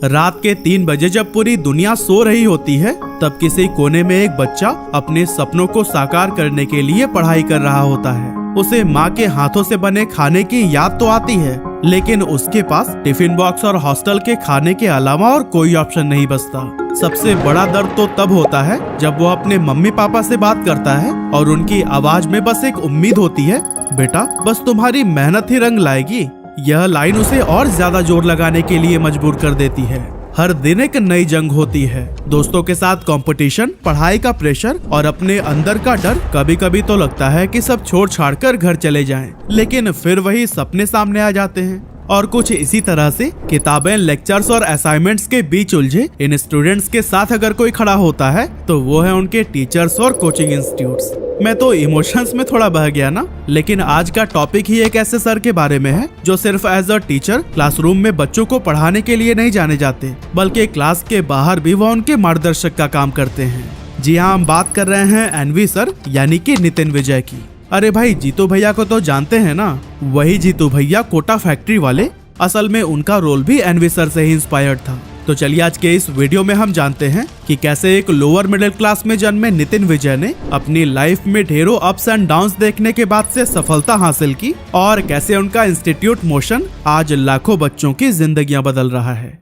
रात के 3 बजे जब पूरी दुनिया सो रही होती है, तब किसी कोने में एक बच्चा अपने सपनों को साकार करने के लिए पढ़ाई कर रहा होता है। उसे माँ के हाथों से बने खाने की याद तो आती है, लेकिन उसके पास टिफिन बॉक्स और हॉस्टल के खाने के अलावा और कोई ऑप्शन नहीं बचता। सबसे बड़ा दर्द तो तब होता है जब वो अपने मम्मी पापा से बात करता है और उनकी आवाज में बस एक उम्मीद होती है, बेटा बस तुम्हारी मेहनत ही रंग लाएगी। यह लाइन उसे और ज्यादा जोर लगाने के लिए मजबूर कर देती है। हर दिन एक नई जंग होती है, दोस्तों के साथ कंपटीशन, पढ़ाई का प्रेशर और अपने अंदर का डर। कभी कभी तो लगता है कि सब छोड़ छाड़ कर घर चले जाएं, लेकिन फिर वही सपने सामने आ जाते हैं। और कुछ इसी तरह से किताबें, लेक्चर्स और असाइनमेंट्स के बीच उलझे इन स्टूडेंट्स के साथ अगर कोई खड़ा होता है तो वो है उनके टीचर्स और कोचिंग इंस्टीट्यूट्स। मैं तो इमोशंस में थोड़ा बह गया ना, लेकिन आज का टॉपिक ही एक ऐसे सर के बारे में है जो सिर्फ एज अ टीचर क्लासरूम में बच्चों को पढ़ाने के लिए नहीं जाने जाते, बल्कि क्लास के बाहर भी वो उनके मार्गदर्शक का काम करते हैं। जी हाँ, हम बात कर रहे हैं एनवी सर यानी कि नितिन विजय की। अरे भाई, जीतू भैया को तो जानते हैं ना, वही जीतू भैया कोटा फैक्ट्री वाले। असल में उनका रोल भी एनवी सर से ही इंस्पायर्ड था। तो चलिए आज के इस वीडियो में हम जानते हैं कि कैसे एक लोअर मिडिल क्लास में जन्मे नितिन विजय ने अपनी लाइफ में ढेरों अप्स एंड डाउन्स देखने के बाद से सफलता हासिल की और कैसे उनका इंस्टीट्यूट मोशन आज लाखों बच्चों की जिंदगियां बदल रहा है।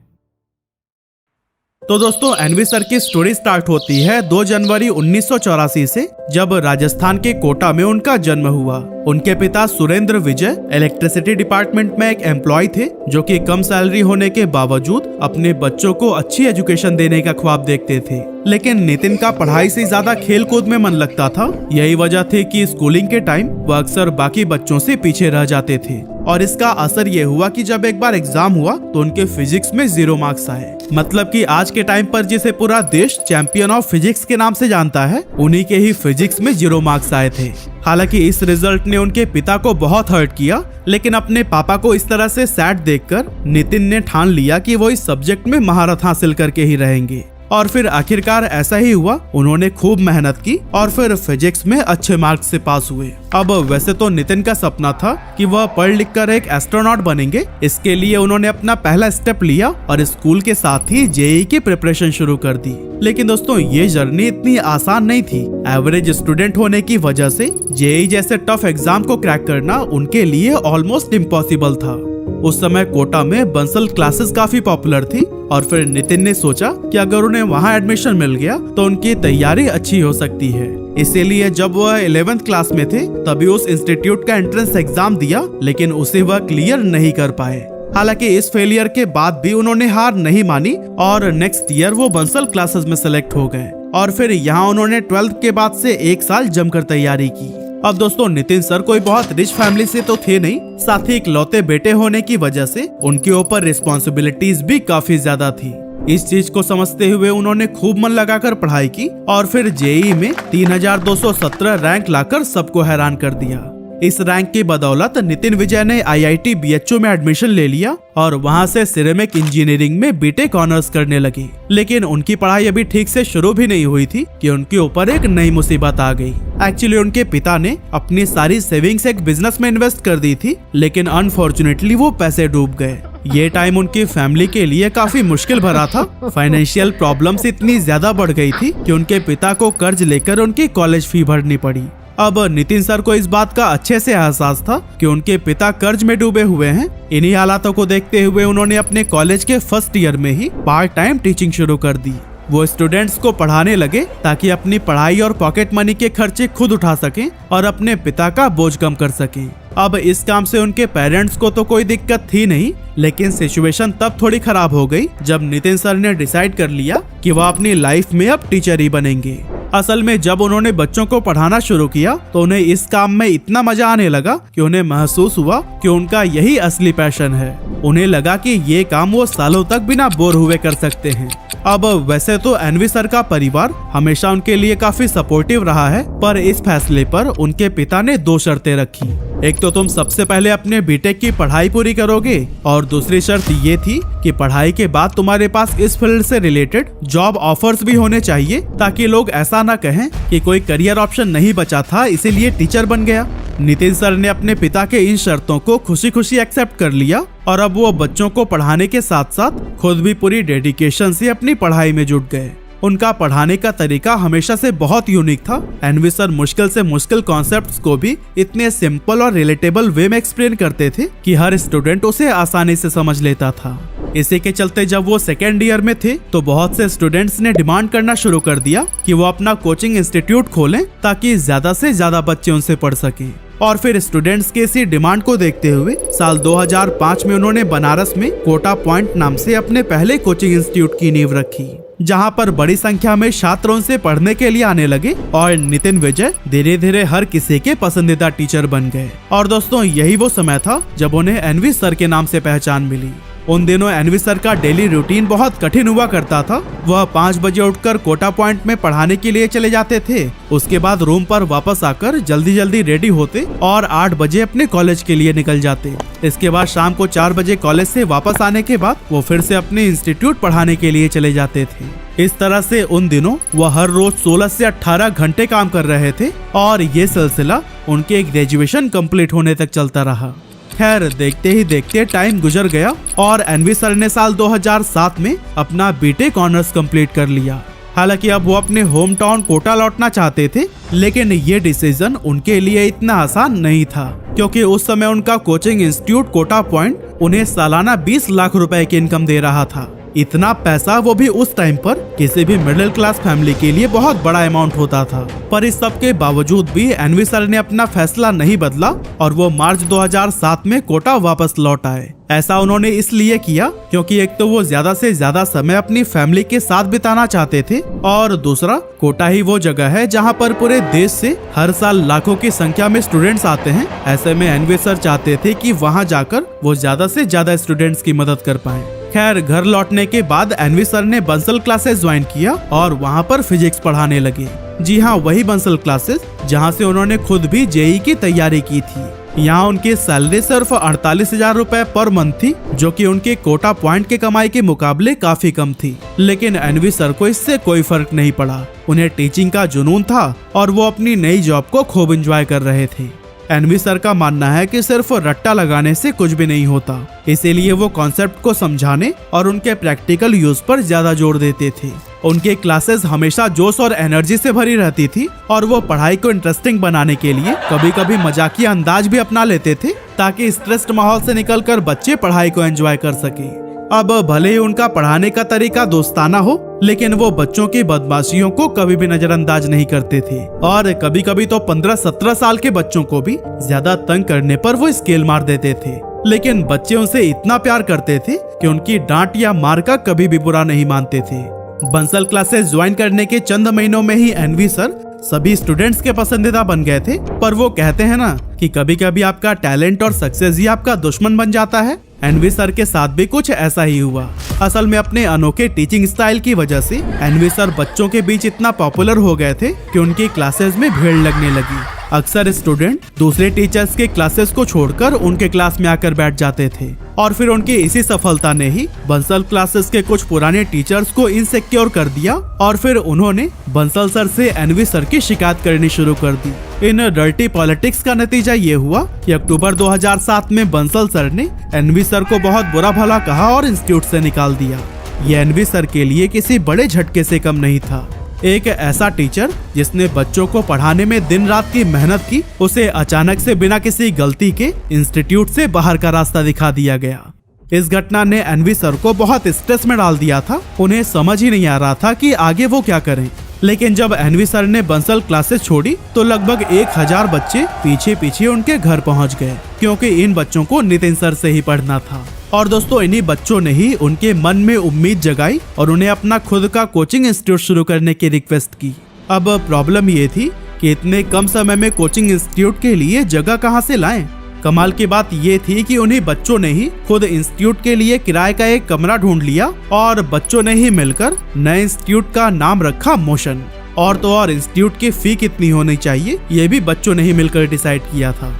तो दोस्तों, एनवी सर की स्टोरी स्टार्ट होती है 2 जनवरी 1984 से, जब राजस्थान के कोटा में उनका जन्म हुआ। उनके पिता सुरेंद्र विजय इलेक्ट्रिसिटी डिपार्टमेंट में एक एम्प्लॉय थे, जो कि कम सैलरी होने के बावजूद अपने बच्चों को अच्छी एजुकेशन देने का ख्वाब देखते थे। लेकिन नितिन का पढ़ाई से ज्यादा खेल कूद में मन लगता था। यही वजह थी कि स्कूलिंग के टाइम वह अक्सर बाकी बच्चों से पीछे रह जाते थे, और इसका असर ये हुआ कि जब एक बार एग्जाम हुआ तो उनके फिजिक्स में 0 मार्क्स आए। मतलब कि आज के टाइम पर जिसे पूरा देश चैंपियन ऑफ फिजिक्स के नाम से जानता है, उन्हीं के ही फिजिक्स में 0 मार्क्स आए थे। हालांकि इस रिजल्ट ने उनके पिता को बहुत हर्ट किया, लेकिन अपने पापा को इस तरह से सैड देखकर नितिन ने ठान लिया कि वो इस सब्जेक्ट में महारत हासिल करके ही रहेंगे। और फिर आखिरकार ऐसा ही हुआ। उन्होंने खूब मेहनत की और फिर फिजिक्स में अच्छे मार्क्स से पास हुए। अब वैसे तो नितिन का सपना था कि वह पढ़ लिख कर एक एस्ट्रोनॉट बनेंगे। इसके लिए उन्होंने अपना पहला स्टेप लिया और स्कूल के साथ ही जेईई की प्रिपरेशन शुरू कर दी। लेकिन दोस्तों, ये जर्नी इतनी आसान नहीं थी। एवरेज स्टूडेंट होने की वजह से जेईई जैसे टफ एग्जाम को क्रैक करना उनके लिए ऑलमोस्ट इम्पॉसिबल था। उस समय कोटा में बंसल क्लासेस काफी पॉपुलर थी, और फिर नितिन ने सोचा कि अगर उन्हें वहां एडमिशन मिल गया तो उनकी तैयारी अच्छी हो सकती है। इसीलिए जब वह 11th क्लास में थे तभी उस इंस्टीट्यूट का एंट्रेंस एग्जाम दिया, लेकिन उसे वह क्लियर नहीं कर पाए। हालांकि इस फेलियर के बाद भी उन्होंने हार नहीं मानी और नेक्स्ट ईयर वो बंसल क्लासेस में सेलेक्ट हो गए, और फिर यहाँ उन्होंने 12th के बाद से 1 साल जमकर तैयारी की। अब दोस्तों, नितिन सर कोई बहुत रिच फैमिली से तो थे नहीं, साथ ही इकलौते बेटे होने की वजह से उनके ऊपर रिस्पॉन्सिबिलिटीज भी काफी ज्यादा थी। इस चीज को समझते हुए उन्होंने खूब मन लगाकर पढ़ाई की और फिर जेईई में 3217 रैंक लाकर सबको हैरान कर दिया। इस रैंक की बदौलत नितिन विजय ने आईआईटी बीएचयू में एडमिशन ले लिया और वहां से सिरेमिक इंजीनियरिंग में बीटेक ऑनर्स करने लगी। लेकिन उनकी पढ़ाई अभी ठीक से शुरू भी नहीं हुई थी कि उनके ऊपर एक नई मुसीबत आ गई। एक्चुअली उनके पिता ने अपनी सारी सेविंग्स एक बिजनेस में इन्वेस्ट कर दी थी, लेकिन अनफॉर्चुनेटली वो पैसे डूब गए। ये टाइम उनकी फैमिली के लिए काफी मुश्किल भरा था। फाइनेंशियल प्रॉब्लम्स इतनी ज्यादा बढ़ गई थी कि उनके पिता को कर्ज लेकर उनकी कॉलेज फी भरनी पड़ी। अब नितिन सर को इस बात का अच्छे से एहसास था कि उनके पिता कर्ज में डूबे हुए हैं। इन्हीं हालातों को देखते हुए उन्होंने अपने कॉलेज के फर्स्ट ईयर में ही पार्ट टाइम टीचिंग शुरू कर दी। वो स्टूडेंट्स को पढ़ाने लगे ताकि अपनी पढ़ाई और पॉकेट मनी के खर्चे खुद उठा सकें और अपने पिता का बोझ कम कर सकें। अब इस काम से उनके पेरेंट्स को तो कोई दिक्कत थी नहीं, लेकिन सिचुएशन तब थोड़ी खराब हो गई जब नितिन सर ने डिसाइड कर लिया कि वह अपनी लाइफ में अब टीचर ही बनेंगे। असल में जब उन्होंने बच्चों को पढ़ाना शुरू किया तो उन्हें इस काम में इतना मजा आने लगा कि उन्हें महसूस हुआ कि उनका यही असली पैशन है। उन्हें लगा कि ये काम वो सालों तक बिना बोर हुए कर सकते हैं। अब वैसे तो एनवी सर का परिवार हमेशा उनके लिए काफी सपोर्टिव रहा है, पर इस फैसले पर उनके पिता ने 2 शर्तें रखी। एक तो तुम सबसे पहले अपने बीटेक की पढ़ाई पूरी करोगे, और दूसरी शर्त ये थी कि पढ़ाई के बाद तुम्हारे पास इस फील्ड से रिलेटेड जॉब ऑफर्स भी होने चाहिए, ताकि लोग ऐसा ना कहें कि कोई करियर ऑप्शन नहीं बचा था, इसीलिए टीचर बन गया। नितिन सर ने अपने पिता के इन शर्तों को खुशी खुशी एक्सेप्ट कर लिया और अब वो बच्चों को पढ़ाने के साथ साथ खुद भी पूरी डेडिकेशन से अपनी पढ़ाई में जुट गए। उनका पढ़ाने का तरीका हमेशा से बहुत यूनिक था। एनवी सर मुश्किल से मुश्किल कॉन्सेप्ट्स को भी इतने सिंपल और रिलेटेबल वे में एक्सप्लेन करते थे कि हर स्टूडेंट उसे आसानी से समझ लेता था। इसी के चलते जब वो सेकेंड ईयर में थे तो बहुत से स्टूडेंट्स ने डिमांड करना शुरू कर दिया कि वो अपना कोचिंग इंस्टीट्यूट खोलें ताकि ज्यादा से ज्यादा बच्चे उनसे पढ़ सकें। और फिर स्टूडेंट्स के इसी डिमांड को देखते हुए साल 2005 में उन्होंने बनारस में कोटा पॉइंट नाम से अपने पहले कोचिंग इंस्टीट्यूट की नींव रखी, जहां पर बड़ी संख्या में छात्र उनसे पढ़ने के लिए आने लगे और नितिन विजय धीरे धीरे हर किसी के पसंदीदा टीचर बन गए। और दोस्तों, यही वो समय था जब उन्हें एनवी सर के नाम से पहचान मिली। उन दिनों एनवी सर का डेली रूटीन बहुत कठिन हुआ करता था। वह 5 बजे उठकर कोटा पॉइंट में पढ़ाने के लिए चले जाते थे। उसके बाद रूम पर वापस आकर जल्दी जल्दी रेडी होते और 8 बजे अपने कॉलेज के लिए निकल जाते। इसके बाद शाम को 4 बजे कॉलेज से वापस आने के बाद वो फिर से अपने इंस्टीट्यूट पढ़ाने के लिए चले जाते थे। इस तरह से उन दिनों वह हर रोज 16 से 18 घंटे काम कर रहे थे और ये सिलसिला उनके ग्रेजुएशन कंप्लीट होने तक चलता रहा। खैर, देखते ही देखते टाइम गुजर गया और एनवी सर ने साल 2007 में अपना बीटेक ऑनर्स कंप्लीट कर लिया। हालांकि अब वो अपने होम टाउन कोटा लौटना चाहते थे, लेकिन ये डिसीजन उनके लिए इतना आसान नहीं था, क्योंकि उस समय उनका कोचिंग इंस्टीट्यूट कोटा पॉइंट उन्हें सालाना 20 लाख रुपए की इनकम दे रहा था। इतना पैसा, वो भी उस टाइम पर, किसी भी मिडिल क्लास फैमिली के लिए बहुत बड़ा अमाउंट होता था। पर इस सब के बावजूद भी एनवी सर ने अपना फैसला नहीं बदला और वो मार्च 2007 में कोटा वापस लौट आए। ऐसा उन्होंने इसलिए किया क्योंकि एक तो वो ज्यादा से ज्यादा समय अपनी फैमिली के साथ बिताना चाहते थे और दूसरा, कोटा ही वो जगह है जहां पर पूरे देश से हर साल लाखों की संख्या में स्टूडेंट्स आते हैं। ऐसे में एनवी सर चाहते थे कि वहां जाकर वो ज्यादा से ज्यादा स्टूडेंट्स की मदद कर पाए। खैर, घर लौटने के बाद एनवी सर ने बंसल क्लासेस ज्वाइन किया और वहां पर फिजिक्स पढ़ाने लगे। जी हाँ, वही बंसल क्लासेस जहां से उन्होंने खुद भी जेईई की तैयारी की थी। यहाँ उनकी सैलरी सिर्फ 48,000 रुपए पर मंथ थी, जो कि उनके कोटा पॉइंट के कमाई के मुकाबले काफी कम थी। लेकिन एनवी सर को इससे कोई फर्क नहीं पड़ा। उन्हें टीचिंग का जुनून था और वो अपनी नई जॉब को खूब एंजॉय कर रहे थे। एनवी सर का मानना है कि सिर्फ रट्टा लगाने से कुछ भी नहीं होता, इसीलिए वो कॉन्सेप्ट को समझाने और उनके प्रैक्टिकल यूज पर ज्यादा जोर देते थे। उनके क्लासेस हमेशा जोश और एनर्जी से भरी रहती थी और वो पढ़ाई को इंटरेस्टिंग बनाने के लिए कभी कभी मजाकिया अंदाज भी अपना लेते थे, ताकि स्ट्रेस्ड माहौल से निकलकर बच्चे पढ़ाई को एंजॉय कर सके। अब भले ही उनका पढ़ाने का तरीका दोस्ताना हो, लेकिन वो बच्चों की बदमाशियों को कभी भी नजरअंदाज नहीं करते थे और कभी कभी तो 15-17 साल के बच्चों को भी ज्यादा तंग करने पर वो स्केल मार देते थे। लेकिन बच्चे उनसे इतना प्यार करते थे कि उनकी डांट या मार का कभी भी बुरा नहीं मानते थे। बंसल क्लासेस ज्वाइन करने के चंद महीनों में ही एनवी सर सभी स्टूडेंट्स के पसंदीदा बन गए थे। पर वो कहते हैं ना कि कभी कभी आपका टैलेंट और सक्सेस ही आपका दुश्मन बन जाता है। एनवी सर के साथ भी कुछ ऐसा ही हुआ। असल में अपने अनोखे टीचिंग स्टाइल की वजह से एनवी सर बच्चों के बीच इतना पॉपुलर हो गए थे कि उनकी क्लासेस में भीड़ लगने लगी। अक्सर स्टूडेंट दूसरे टीचर्स के क्लासेस को छोड़कर उनके क्लास में आकर बैठ जाते थे और फिर उनकी इसी सफलता ने ही बंसल क्लासेस के कुछ पुराने टीचर्स को इनसिक्योर कर दिया और फिर उन्होंने बंसल सर से एनवी सर की शिकायत करनी शुरू कर दी। इन डर्टी पॉलिटिक्स का नतीजा ये हुआ कि अक्टूबर 2007 में बंसल सर ने एनवी सर को बहुत बुरा भला कहा और इंस्टीट्यूट से निकाल दिया। ये एनवी सर के लिए किसी बड़े झटके से कम नहीं था। एक ऐसा टीचर जिसने बच्चों को पढ़ाने में दिन रात की मेहनत की, उसे अचानक से बिना किसी गलती के इंस्टीट्यूट से बाहर का रास्ता दिखा दिया गया। इस घटना ने एनवी सर को बहुत स्ट्रेस में डाल दिया था। उन्हें समझ ही नहीं आ रहा था कि आगे वो क्या करें। लेकिन जब एनवी सर ने बंसल क्लासेस छोड़ी तो लगभग 1000 बच्चे पीछे पीछे उनके घर पहुंच गए, क्योंकि इन बच्चों को नितिन सर से ही पढ़ना था। और दोस्तों, इन्हीं बच्चों ने ही उनके मन में उम्मीद जगाई और उन्हें अपना खुद का कोचिंग इंस्टीट्यूट शुरू करने की रिक्वेस्ट की। अब प्रॉब्लम ये थी कि इतने कम समय में कोचिंग इंस्टीट्यूट के लिए जगह कहां से लाएं। कमाल की बात ये थी कि उन्हीं बच्चों ने ही खुद इंस्टीट्यूट के लिए किराए का एक कमरा ढूंढ लिया और बच्चों ने ही मिलकर नए इंस्टीट्यूट का नाम रखा मोशन। और तो और इंस्टीट्यूट की फी कितनी होनी चाहिए ये भी बच्चों ने ही मिलकर डिसाइड किया था।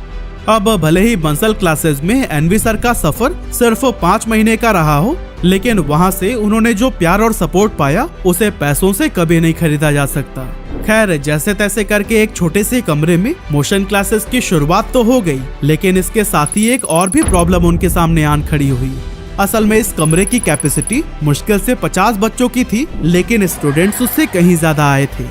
अब भले ही बंसल क्लासेस में एनवी सर का सफर सिर्फ 5 महीने का रहा हो, लेकिन वहां से उन्होंने जो प्यार और सपोर्ट पाया उसे पैसों से कभी नहीं खरीदा जा सकता। खैर जैसे तैसे करके एक छोटे से कमरे में मोशन क्लासेस की शुरुआत तो हो गई, लेकिन इसके साथ ही एक और भी प्रॉब्लम उनके सामने आन खड़ी हुई। असल में इस कमरे की कैपेसिटी मुश्किल से 50 बच्चों की थी, लेकिन स्टूडेंट्स उससे कहीं ज्यादा आए थे।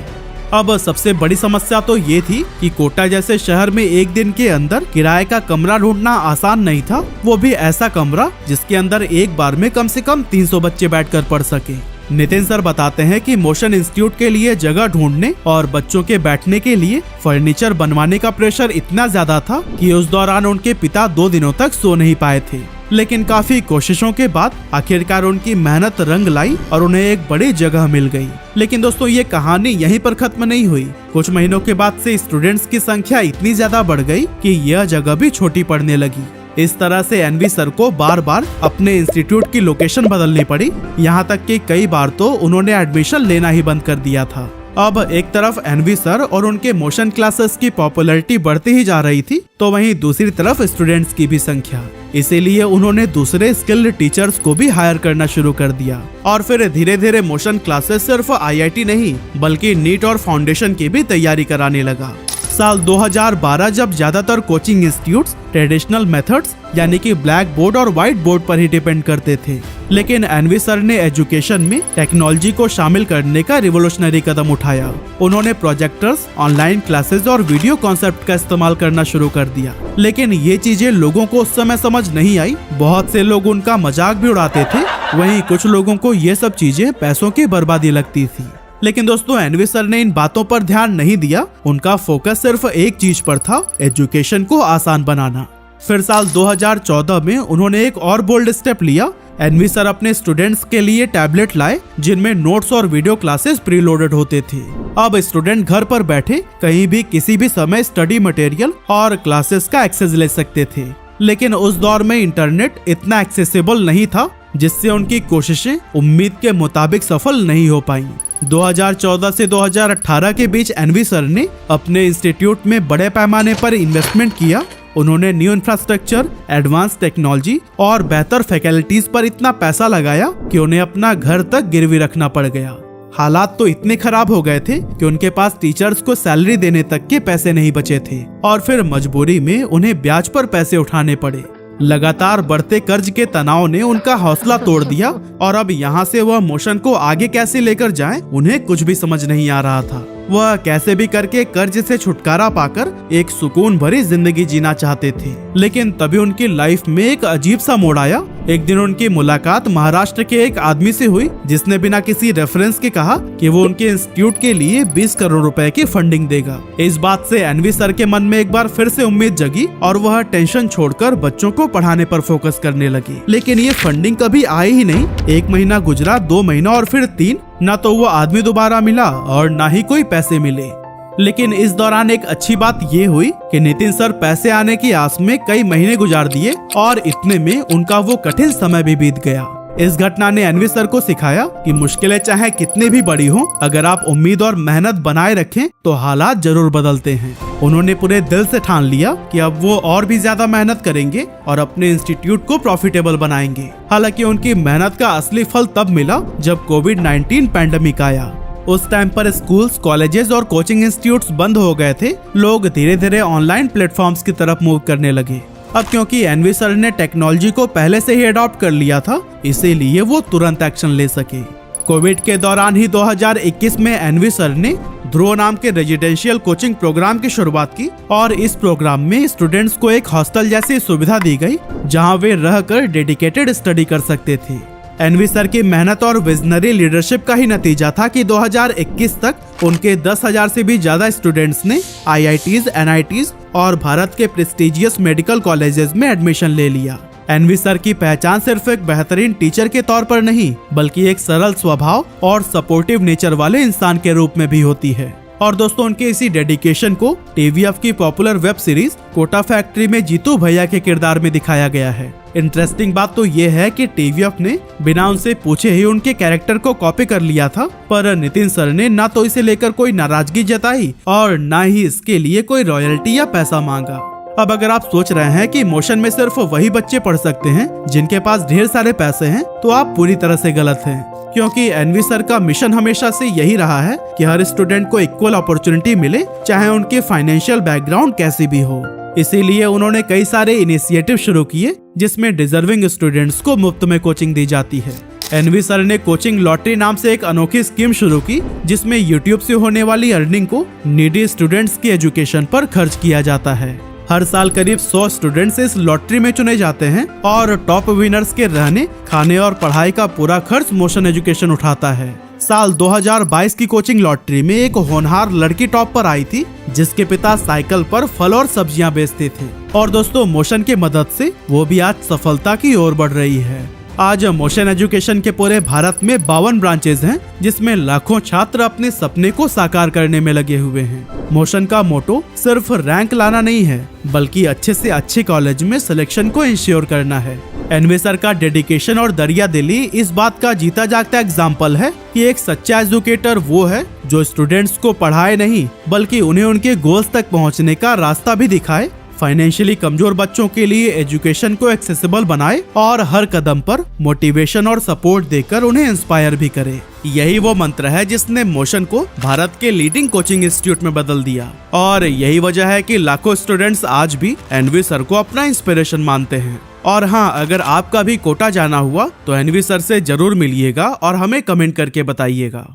अब सबसे बड़ी समस्या तो ये थी कि कोटा जैसे शहर में एक दिन के अंदर किराए का कमरा ढूंढना आसान नहीं था, वो भी ऐसा कमरा जिसके अंदर एक बार में कम से कम 300 बच्चे बैठकर पढ़ सके। नितिन सर बताते हैं कि मोशन इंस्टीट्यूट के लिए जगह ढूंढने और बच्चों के बैठने के लिए फर्नीचर बनवाने का प्रेशर इतना ज्यादा था कि उस दौरान उनके पिता 2 दिनों तक सो नहीं पाए थे। लेकिन काफी कोशिशों के बाद आखिरकार उनकी मेहनत रंग लाई और उन्हें एक बड़ी जगह मिल गई। लेकिन दोस्तों ये कहानी यहीं पर खत्म नहीं हुई। कुछ महीनों के बाद से स्टूडेंट्स की संख्या इतनी ज्यादा बढ़ गई कि यह जगह भी छोटी पड़ने लगी। इस तरह से एनवी सर को बार बार अपने इंस्टीट्यूट की लोकेशन बदलनी पड़ी, यहाँ तक कि कई बार तो उन्होंने एडमिशन लेना ही बंद कर दिया था। अब एक तरफ एनवी सर और उनके मोशन क्लासेस की पॉपुलैरिटी बढ़ती ही जा रही थी, तो वहीं दूसरी तरफ स्टूडेंट्स की भी संख्या। इसीलिए उन्होंने दूसरे स्किल्ड टीचर्स को भी हायर करना शुरू कर दिया और फिर धीरे धीरे मोशन क्लासेस सिर्फ आईआईटी नहीं बल्कि नीट और फाउंडेशन की भी तैयारी कराने लगा। साल 2012 जब ज्यादातर कोचिंग इंस्टीट्यूट्स ट्रेडिशनल मेथड्स यानी कि ब्लैक बोर्ड और व्हाइट बोर्ड पर ही डिपेंड करते थे, लेकिन एनवी सर ने एजुकेशन में टेक्नोलॉजी को शामिल करने का रिवोल्यूशनरी कदम उठाया। उन्होंने प्रोजेक्टर्स, ऑनलाइन क्लासेस और वीडियो कॉन्सेप्ट का इस्तेमाल करना शुरू कर दिया। लेकिन ये चीजें लोगों को उस समय समझ नहीं आई। बहुत से लोग उनका मजाक भी उड़ाते थे, वहीं कुछ लोगों को ये सब चीजें पैसों की बर्बादी लगती थी। लेकिन दोस्तों एनवी सर ने इन बातों पर ध्यान नहीं दिया। उनका फोकस सिर्फ एक चीज पर था, एजुकेशन को आसान बनाना। फिर साल 2014 में उन्होंने एक और बोल्ड स्टेप लिया। एनवी सर अपने स्टूडेंट्स के लिए टैबलेट लाए जिनमें नोट्स और वीडियो क्लासेस प्रीलोडेड होते थे। अब स्टूडेंट घर पर बैठे कहीं भी किसी भी समय स्टडी मटेरियल और क्लासेस का एक्सेस ले सकते थे। लेकिन उस दौर में इंटरनेट इतना एक्सेसिबल नहीं था, जिससे उनकी कोशिशें उम्मीद के मुताबिक सफल नहीं हो पाई। 2014 से 2018 के बीच एनवी सर ने अपने इंस्टीट्यूट में बड़े पैमाने पर इन्वेस्टमेंट किया। उन्होंने न्यू इंफ्रास्ट्रक्चर, एडवांस टेक्नोलॉजी और बेहतर फैकल्टीज पर इतना पैसा लगाया कि उन्हें अपना घर तक गिरवी रखना पड़ गया। हालात तो इतने खराब हो गए थे कि उनके पास टीचर्स को सैलरी देने तक के पैसे नहीं बचे थे और फिर मजबूरी में उन्हें ब्याज पर पैसे उठाने पड़े। लगातार बढ़ते कर्ज के तनाव ने उनका हौसला तोड़ दिया और अब यहाँ से वह मोशन को आगे कैसे लेकर जाएं, उन्हें कुछ भी समझ नहीं आ रहा था। वह कैसे भी करके कर्ज से छुटकारा पाकर एक सुकून भरी जिंदगी जीना चाहते थे। लेकिन तभी उनकी लाइफ में एक अजीब सा मोड़ आया। एक दिन उनकी मुलाकात महाराष्ट्र के एक आदमी से हुई जिसने बिना किसी रेफरेंस के कहा कि वो उनके इंस्टीट्यूट के लिए 20 करोड़ रुपए की फंडिंग देगा। इस बात से एनवी सर के मन में एक बार फिर से उम्मीद जगी और वह टेंशन छोड़कर बच्चों को पढ़ाने पर फोकस करने लगी। लेकिन ये फंडिंग कभी आई ही नहीं। 1 महीना गुजरा, 2 महीना और फिर 3, न तो वो आदमी दोबारा मिला और न ही कोई पैसे मिले। लेकिन इस दौरान एक अच्छी बात ये हुई कि नितिन सर पैसे आने की आस में कई महीने गुजार दिए और इतने में उनका वो कठिन समय भी बीत गया। इस घटना ने एनवी सर को सिखाया कि मुश्किलें चाहे कितनी भी बड़ी हो, अगर आप उम्मीद और मेहनत बनाए रखें तो हालात जरूर बदलते हैं। उन्होंने पूरे दिल से ठान लिया कि अब वो और भी ज्यादा मेहनत करेंगे और अपने इंस्टीट्यूट को प्रॉफिटेबल बनाएंगे। हालांकि उनकी मेहनत का असली फल तब मिला जब कोविड-19 पैंडेमिक आया। उस टाइम पर स्कूल्स, कॉलेजेस और कोचिंग इंस्टीट्यूट्स बंद हो गए थे। लोग धीरे धीरे ऑनलाइन प्लेटफॉर्म्स की तरफ मूव करने लगे। अब क्योंकि एनवी सर ने टेक्नोलॉजी को पहले से ही अडॉप्ट कर लिया था, इसीलिए वो तुरंत एक्शन ले सके। कोविड के दौरान ही 2021 में एनवी सर ने ध्रुव नाम के रेजिडेंशियल कोचिंग प्रोग्राम की शुरुआत की और इस प्रोग्राम में स्टूडेंट्स को एक हॉस्टल जैसी सुविधा दी गई जहां वे रहकर डेडिकेटेड स्टडी कर सकते थे। एनवी सर की मेहनत और विजनरी लीडरशिप का ही नतीजा था कि 2021 तक उनके 10,000 से भी ज्यादा स्टूडेंट्स ने आईआईटीज, एनआईटीज और भारत के प्रेस्टिजियस मेडिकल कॉलेजेस में एडमिशन ले लिया। एनवी सर की पहचान सिर्फ एक बेहतरीन टीचर के तौर पर नहीं बल्कि एक सरल स्वभाव और सपोर्टिव नेचर वाले इंसान के रूप में भी होती है। और दोस्तों उनके इसी डेडिकेशन को टीवीएफ की popular web series Kota factory में जीतू भैया के किरदार में दिखाया गया है। इंटरेस्टिंग बात तो ये है कि टीवीएफ ने बिना उनसे पूछे ही उनके कैरेक्टर को कॉपी कर लिया था, पर नितिन सर ने ना तो इसे लेकर कोई नाराजगी जताई और ना ही इसके लिए कोई रॉयल्टी या पैसा मांगा। अब अगर आप सोच रहे हैं कि मोशन में सिर्फ वही बच्चे पढ़ सकते हैं जिनके पास ढेर सारे पैसे हैं, तो आप पूरी तरह से गलत हैं, क्योंकि एनवी सर का मिशन हमेशा से यही रहा है कि हर स्टूडेंट को इक्वल अपॉर्चुनिटी मिले, चाहे उनके फाइनेंशियल बैकग्राउंड कैसी भी हो। इसीलिए उन्होंने कई सारे इनिशिएटिव शुरू किए जिसमें डिजर्विंग स्टूडेंट्स को मुफ्त में कोचिंग दी जाती है। एनवी सर ने कोचिंग लॉटरी नाम से एक अनोखी स्कीम शुरू की जिसमें यूट्यूब से होने वाली अर्निंग को नीडी स्टूडेंट्स की एजुकेशन पर खर्च किया जाता है। हर साल करीब 100 स्टूडेंट्स इस लॉटरी में चुने जाते हैं और टॉप विनर्स के रहने, खाने और पढ़ाई का पूरा खर्च मोशन एजुकेशन उठाता है। साल 2022 की कोचिंग लॉटरी में एक होनहार लड़की टॉप पर आई थी जिसके पिता साइकिल पर फल और सब्जियां बेचते थे, और दोस्तों मोशन की मदद से वो भी आज सफलता की ओर बढ़ रही है। आज मोशन एजुकेशन के पूरे भारत में 52 ब्रांचेज हैं जिसमें लाखों छात्र अपने सपने को साकार करने में लगे हुए हैं। मोशन का मोटो सिर्फ रैंक लाना नहीं है, बल्कि अच्छे से अच्छे कॉलेज में सिलेक्शन को इंश्योर करना है। एनवी सर का डेडिकेशन और दरिया दिली इस बात का जीता जागता एग्जाम्पल है कि एक सच्चा एजुकेटर वो है जो स्टूडेंट्स को पढ़ाए नहीं, बल्कि उन्हें उनके गोल्स तक पहुँचने का रास्ता भी दिखाए, फाइनेंशियली कमजोर बच्चों के लिए एजुकेशन को एक्सेसिबल बनाए और हर कदम पर मोटिवेशन और सपोर्ट देकर उन्हें इंस्पायर भी करे। यही वो मंत्र है जिसने मोशन को भारत के लीडिंग कोचिंग इंस्टीट्यूट में बदल दिया, और यही वजह है कि लाखों स्टूडेंट्स आज भी एनवी सर को अपना इंस्पिरेशन मानते हैं। और हाँ, अगर आपका भी कोटा जाना हुआ तो एनवी सर से जरूर मिलिएगा और हमें कमेंट करके बताइएगा।